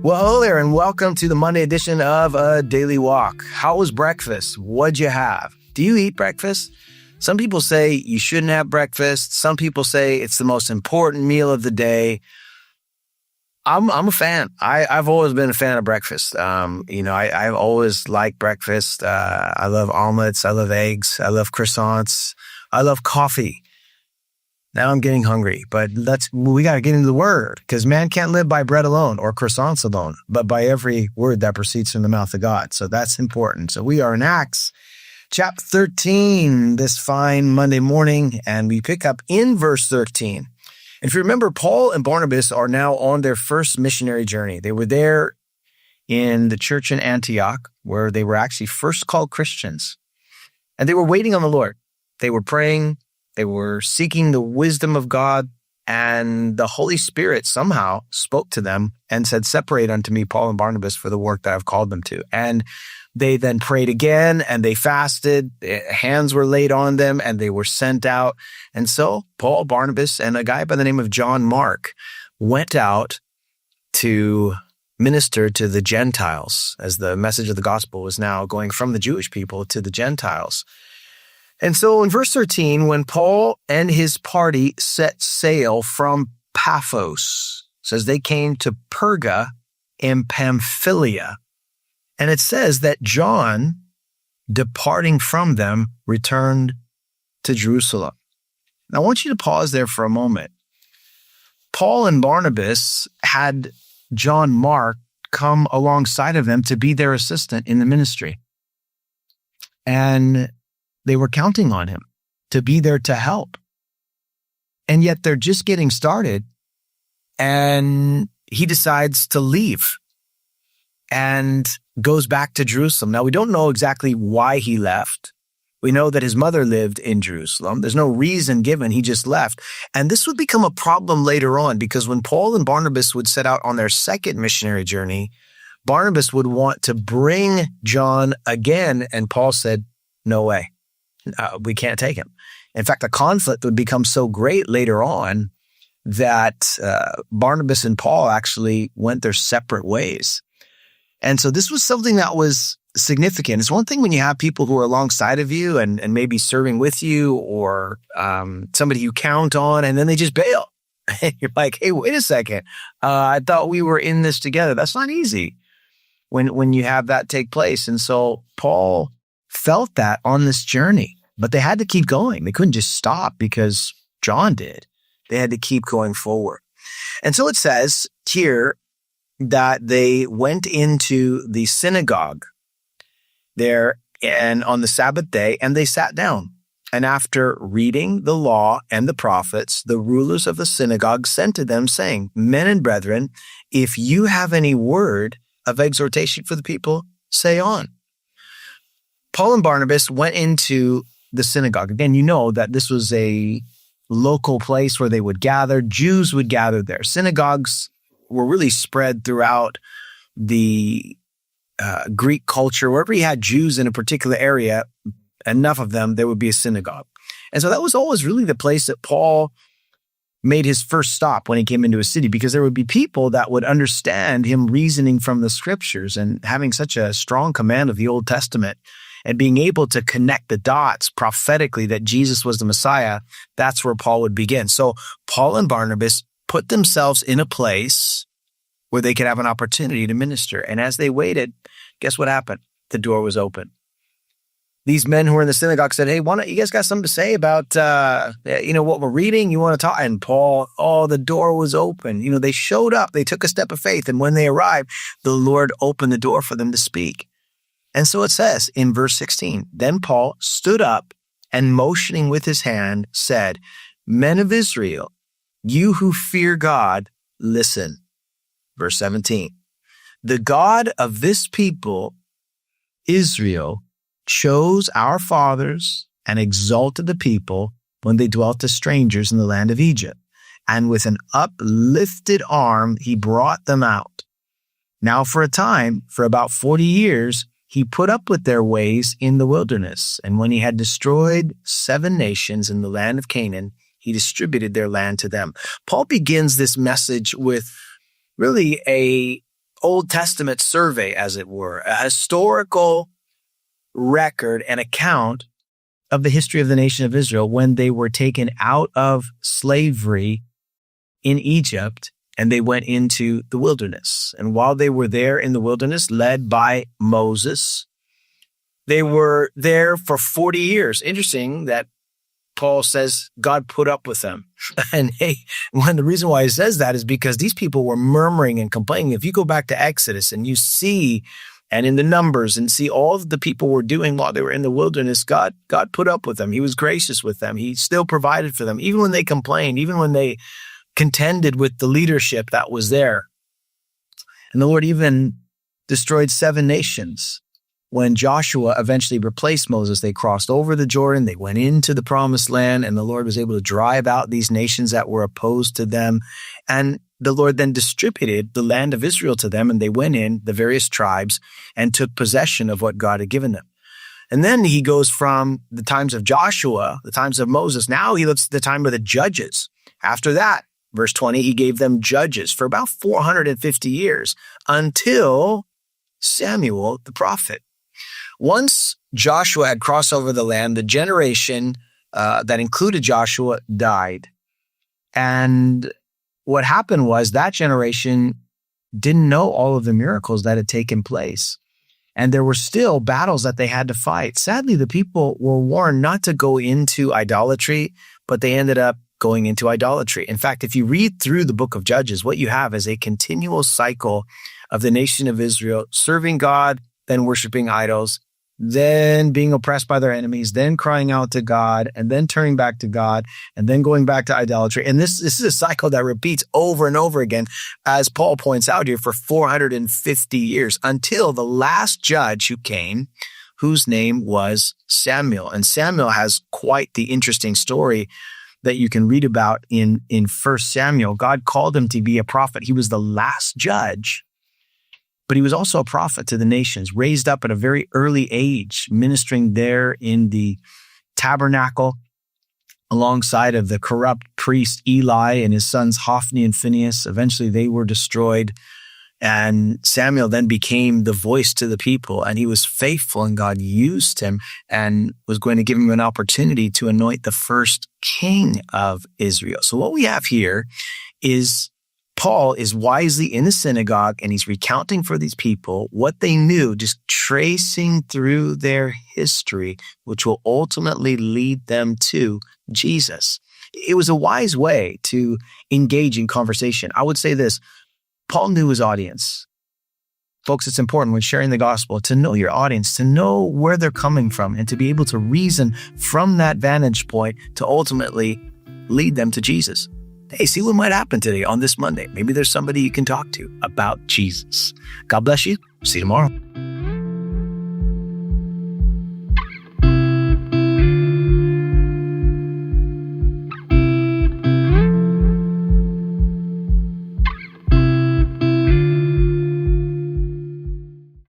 Well, hello there, and welcome to the Monday edition of A Daily Walk. How was breakfast? What'd you have? Do you eat breakfast? Some people say you shouldn't have breakfast. Some people say it's the most important meal of the day. I'm a fan. I've always been a fan of breakfast. I've always liked breakfast. I love omelets. I love eggs. I love croissants. I love coffee. Now I'm getting hungry, but we got to get into the word, because man can't live by bread alone or croissants alone, but by every word that proceeds from the mouth of God. So that's important. So we are in Acts chapter 13 this fine Monday morning, and we pick up in verse 13. And if you remember, Paul and Barnabas are now on their first missionary journey. They were there in the church in Antioch, where they were actually first called Christians, and they were waiting on the Lord. They were praying. They were seeking the wisdom of God, and the Holy Spirit somehow spoke to them and said, "Separate unto me Paul and Barnabas for the work that I've called them to." And they then prayed again, and they fasted. Hands were laid on them, and they were sent out. And so Paul, Barnabas, and a guy by the name of John Mark went out to minister to the Gentiles, as the message of the gospel was now going from the Jewish people to the Gentiles. And so in verse 13, when Paul and his party set sail from Paphos, it says they came to Perga in Pamphylia. And it says that John, departing from them, returned to Jerusalem. Now I want you to pause there for a moment. Paul and Barnabas had John Mark come alongside of them to be their assistant in the ministry. And they were counting on him to be there to help. And yet they're just getting started, and he decides to leave and goes back to Jerusalem. Now, we don't know exactly why he left. We know that his mother lived in Jerusalem. There's no reason given. He just left. And this would become a problem later on, because when Paul and Barnabas would set out on their second missionary journey, Barnabas would want to bring John again. And Paul said, "No way. We can't take him." In fact, the conflict would become so great later on that Barnabas and Paul actually went their separate ways. And so this was something that was significant. It's one thing when you have people who are alongside of you and maybe serving with you, or somebody you count on, and then they just bail. And you're like, "Hey, wait a second. I thought we were in this together." That's not easy when you have that take place. And so Paul felt that on this journey, but they had to keep going. They couldn't just stop because John did. They had to keep going forward. And so it says here that they went into the synagogue there and on the Sabbath day, and they sat down. And after reading the law and the prophets, the rulers of the synagogue sent to them, saying, "Men and brethren, if you have any word of exhortation for the people, say on." Paul and Barnabas went into the synagogue. Again, you know that this was a local place where they would gather. Jews would gather there. Synagogues were really spread throughout the Greek culture. Wherever you had Jews in a particular area, enough of them, there would be a synagogue. And so that was always really the place that Paul made his first stop when he came into a city, because there would be people that would understand him reasoning from the scriptures and having such a strong command of the Old Testament and being able to connect the dots prophetically that Jesus was the Messiah. That's where Paul would begin. So Paul and Barnabas put themselves in a place where they could have an opportunity to minister. And as they waited, guess what happened? The door was open. These men who were in the synagogue said, "Hey, why don't you guys got something to say about, what we're reading? You want to talk?" And Paul, the door was open. They showed up. They took a step of faith. And when they arrived, the Lord opened the door for them to speak. And so it says in verse 16, "Then Paul stood up and motioning with his hand said, 'Men of Israel, you who fear God, listen.'" Verse 17, "The God of this people, Israel, chose our fathers and exalted the people when they dwelt as strangers in the land of Egypt. And with an uplifted arm, he brought them out. Now for a time, for about 40 years, he put up with their ways in the wilderness. And when he had destroyed 7 nations in the land of Canaan, he distributed their land to them." Paul begins this message with really a Old Testament survey, as it were, a historical record and account of the history of the nation of Israel when they were taken out of slavery in Egypt and they went into the wilderness. And while they were there in the wilderness, led by Moses, they were there for 40 years. Interesting that Paul says God put up with them. And the reason why he says that is because these people were murmuring and complaining. If you go back to Exodus and you see, and in the Numbers, and see all of the people were doing while they were in the wilderness, God put up with them. He was gracious with them. He still provided for them, even when they complained, even when they contended with the leadership that was there. And the Lord even destroyed 7 nations. When Joshua eventually replaced Moses, they crossed over the Jordan, they went into the promised land, and the Lord was able to drive out these nations that were opposed to them. And the Lord then distributed the land of Israel to them, and they went in, the various tribes, and took possession of what God had given them. And then he goes from the times of Joshua, the times of Moses. Now he looks at the time of the judges. After that, verse 20, he gave them judges for about 450 years until Samuel the prophet. Once Joshua had crossed over the land, the generation that included Joshua died. And what happened was that generation didn't know all of the miracles that had taken place. And there were still battles that they had to fight. Sadly, the people were warned not to go into idolatry, but they ended up going into idolatry. In fact, if you read through the book of Judges, what you have is a continual cycle of the nation of Israel serving God, then worshiping idols, then being oppressed by their enemies, then crying out to God, and then turning back to God, and then going back to idolatry. And this is a cycle that repeats over and over again, as Paul points out here, for 450 years, until the last judge who came, whose name was Samuel. And Samuel has quite the interesting story that you can read about in 1 Samuel. God called him to be a prophet. He was the last judge, but he was also a prophet to the nations, raised up at a very early age, ministering there in the tabernacle alongside of the corrupt priest Eli and his sons Hophni and Phinehas. Eventually they were destroyed. And Samuel then became the voice to the people, and he was faithful, and God used him and was going to give him an opportunity to anoint the first king of Israel. So what we have here is Paul is wisely in the synagogue, and he's recounting for these people what they knew, just tracing through their history, which will ultimately lead them to Jesus. It was a wise way to engage in conversation. I would say this, Paul knew his audience. Folks, it's important when sharing the gospel to know your audience, to know where they're coming from, and to be able to reason from that vantage point to ultimately lead them to Jesus. Hey, see what might happen today on this Monday. Maybe there's somebody you can talk to about Jesus. God bless you. See you tomorrow.